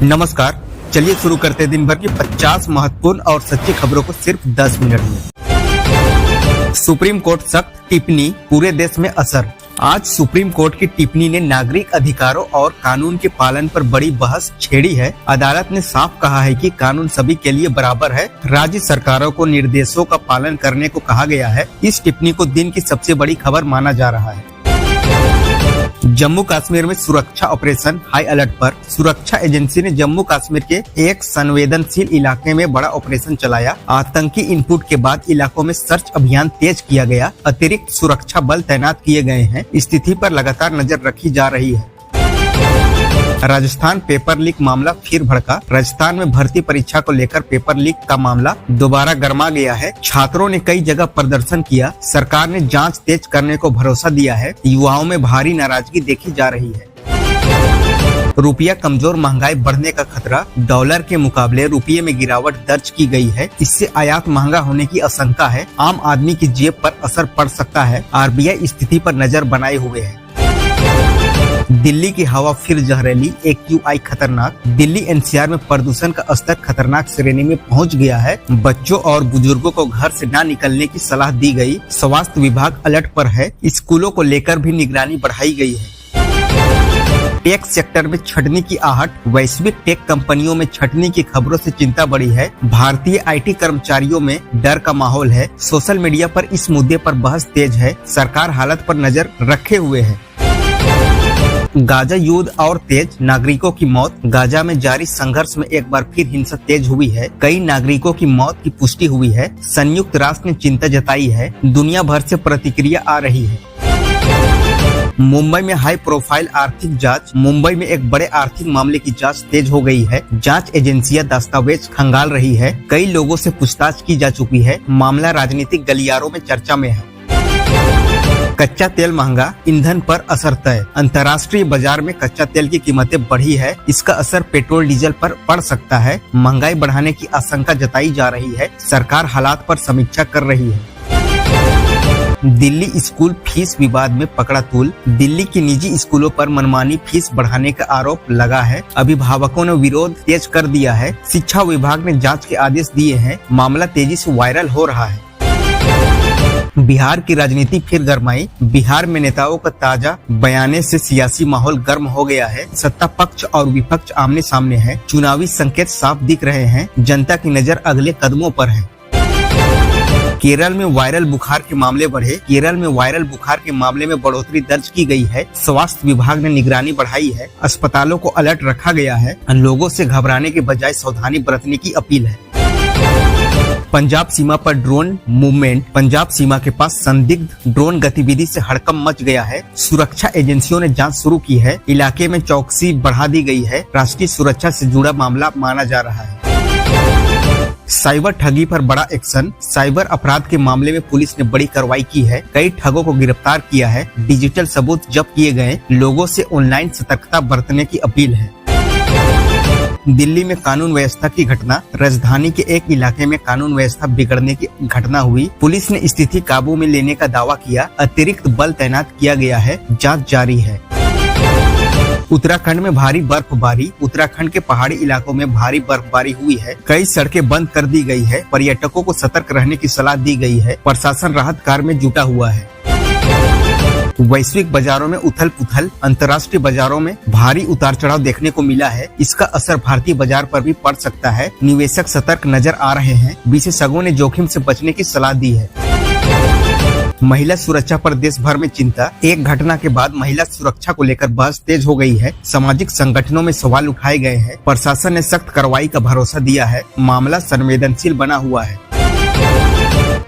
नमस्कार, चलिए शुरू करते हैं दिन भर की 50 महत्वपूर्ण और सच्ची खबरों को सिर्फ 10 मिनट में। सुप्रीम कोर्ट सख्त टिप्पणी, पूरे देश में असर। आज सुप्रीम कोर्ट की टिप्पणी ने नागरिक अधिकारों और कानून के पालन पर बड़ी बहस छेड़ी है। अदालत ने साफ कहा है कि कानून सभी के लिए बराबर है। राज्य सरकारों को निर्देशों का पालन करने को कहा गया है। इस टिप्पणी को दिन की सबसे बड़ी खबर माना जा रहा है। जम्मू कश्मीर में सुरक्षा ऑपरेशन हाई अलर्ट पर। सुरक्षा एजेंसी ने जम्मू कश्मीर के एक संवेदनशील इलाके में बड़ा ऑपरेशन चलाया। आतंकी इनपुट के बाद इलाकों में सर्च अभियान तेज किया गया। अतिरिक्त सुरक्षा बल तैनात किए गए हैं। स्थिति पर लगातार नजर रखी जा रही है। राजस्थान पेपर लीक मामला फिर भड़का। राजस्थान में भर्ती परीक्षा को लेकर पेपर लीक का मामला दोबारा गर्मा गया है। छात्रों ने कई जगह प्रदर्शन किया। सरकार ने जांच तेज करने को भरोसा दिया है। युवाओं में भारी नाराजगी देखी जा रही है। रुपया कमजोर, महंगाई बढ़ने का खतरा। डॉलर के मुकाबले रुपये में गिरावट दर्ज की गई है। इससे आयात महंगा होने की आशंका है। आम आदमी की जेब पर असर पड़ सकता है। आरबीआई स्थिति पर नजर बनाए हुए है। दिल्ली की हवा फिर जहरीली, AQI खतरनाक। दिल्ली NCR में प्रदूषण का स्तर खतरनाक श्रेणी में पहुंच गया है। बच्चों और बुजुर्गों को घर से न निकलने की सलाह दी गई। स्वास्थ्य विभाग अलर्ट पर है। स्कूलों को लेकर भी निगरानी बढ़ाई गई है। टेक सेक्टर में छटनी की आहट। वैश्विक टेक कंपनियों में छटनी की खबरों से चिंता बढ़ी है। भारतीय IT कर्मचारियों में डर का माहौल है। सोशल मीडिया पर इस मुद्दे पर बहस तेज है। सरकार हालत पर नजर रखे हुए है। गाजा युद्ध और तेज, नागरिकों की मौत। गाजा में जारी संघर्ष में एक बार फिर हिंसा तेज हुई है। कई नागरिकों की मौत की पुष्टि हुई है। संयुक्त राष्ट्र ने चिंता जताई है। दुनिया भर से प्रतिक्रिया आ रही है। मुंबई में हाई प्रोफाइल आर्थिक जांच। मुंबई में एक बड़े आर्थिक मामले की जांच तेज हो गई है। जांच एजेंसियां दस्तावेज खंगाल रही है। कई लोगों से पूछताछ की जा चुकी है। मामला राजनीतिक गलियारों में चर्चा में है। कच्चा तेल महंगा, ईंधन पर असर तय। अंतर्राष्ट्रीय बाजार में कच्चा तेल की कीमतें बढ़ी है। इसका असर पेट्रोल डीजल पर पड़ सकता है। महंगाई बढ़ाने की आशंका जताई जा रही है। सरकार हालात पर समीक्षा कर रही है। दिल्ली स्कूल फीस विवाद में पकड़ा तूल। दिल्ली की निजी स्कूलों पर मनमानी फीस बढ़ाने का आरोप लगा है। अभिभावकों ने विरोध तेज कर दिया है। शिक्षा विभाग ने जांच के आदेश दिए हैं। मामला तेजी से वायरल हो रहा है। बिहार की राजनीति फिर गरमाई। बिहार में नेताओं का ताजा बयाने से सियासी माहौल गर्म हो गया है। सत्ता पक्ष और विपक्ष आमने सामने है। चुनावी संकेत साफ दिख रहे हैं। जनता की नजर अगले कदमों पर है। केरल में वायरल बुखार के मामले बढ़े। केरल में वायरल बुखार के मामले में बढ़ोतरी दर्ज की गई है। स्वास्थ्य विभाग ने निगरानी बढ़ाई है। अस्पतालों को अलर्ट रखा गया है। लोगों से घबराने के बजाय सावधानी बरतने की अपील है। पंजाब सीमा पर ड्रोन मूवमेंट। पंजाब सीमा के पास संदिग्ध ड्रोन गतिविधि से हड़कंप मच गया है। सुरक्षा एजेंसियों ने जांच शुरू की है। इलाके में चौकसी बढ़ा दी गई है। राष्ट्रीय सुरक्षा से जुड़ा मामला माना जा रहा है। साइबर ठगी पर बड़ा एक्शन। साइबर अपराध के मामले में पुलिस ने बड़ी कार्रवाई की है। कई ठगों को गिरफ्तार किया है। डिजिटल सबूत जब्त किए गए। लोगों से ऑनलाइन सतर्कता बरतने की अपील है। दिल्ली में कानून व्यवस्था की घटना। राजधानी के एक इलाके में कानून व्यवस्था बिगड़ने की घटना हुई। पुलिस ने स्थिति काबू में लेने का दावा किया। अतिरिक्त बल तैनात किया गया है। जांच जारी है। उत्तराखंड में भारी बर्फबारी। उत्तराखंड के पहाड़ी इलाकों में भारी बर्फबारी हुई है। कई सड़कें बंद कर दी गई है। पर्यटकों को सतर्क रहने की सलाह दी गई है। प्रशासन राहत कार्य में जुटा हुआ है। वैश्विक बाजारों में उथल पुथल। अंतर्राष्ट्रीय बाजारों में भारी उतार चढ़ाव देखने को मिला है। इसका असर भारतीय बाजार पर भी पड़ सकता है। निवेशक सतर्क नजर आ रहे हैं। विशेषज्ञों ने जोखिम से बचने की सलाह दी है। महिला सुरक्षा पर देश भर में चिंता। एक घटना के बाद महिला सुरक्षा को लेकर बहस तेज हो गई है। सामाजिक संगठनों में सवाल उठाए गए हैं। प्रशासन ने सख्त कार्रवाई का भरोसा दिया है। मामला संवेदनशील बना हुआ है।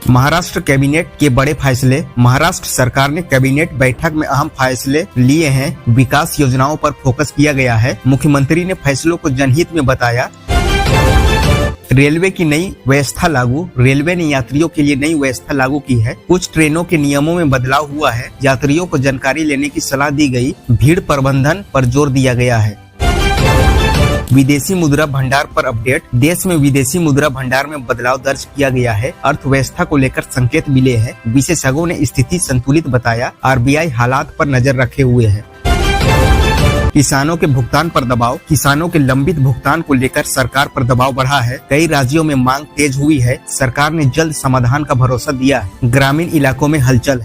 महाराष्ट्र कैबिनेट के बड़े फैसले। महाराष्ट्र सरकार ने कैबिनेट बैठक में अहम फैसले लिए हैं। विकास योजनाओं पर फोकस किया गया है। मुख्यमंत्री ने फैसलों को जनहित में बताया। रेलवे की नई व्यवस्था लागू। रेलवे ने यात्रियों के लिए नई व्यवस्था लागू की है। कुछ ट्रेनों के नियमों में बदलाव हुआ है। यात्रियों को जानकारी लेने की सलाह दी गई। भीड़ प्रबंधन पर जोर दिया गया है। विदेशी मुद्रा भंडार पर अपडेट। देश में विदेशी मुद्रा भंडार में बदलाव दर्ज किया गया है। अर्थव्यवस्था को लेकर संकेत मिले हैं। विशेषज्ञों ने स्थिति संतुलित बताया। RBI हालात पर नजर रखे हुए है। किसानों के भुगतान पर दबाव। किसानों के लंबित भुगतान को लेकर सरकार पर दबाव बढ़ा है। कई राज्यों में मांग तेज हुई है। सरकार ने जल्द समाधान का भरोसा दिया है। ग्रामीण इलाकों में हलचल है।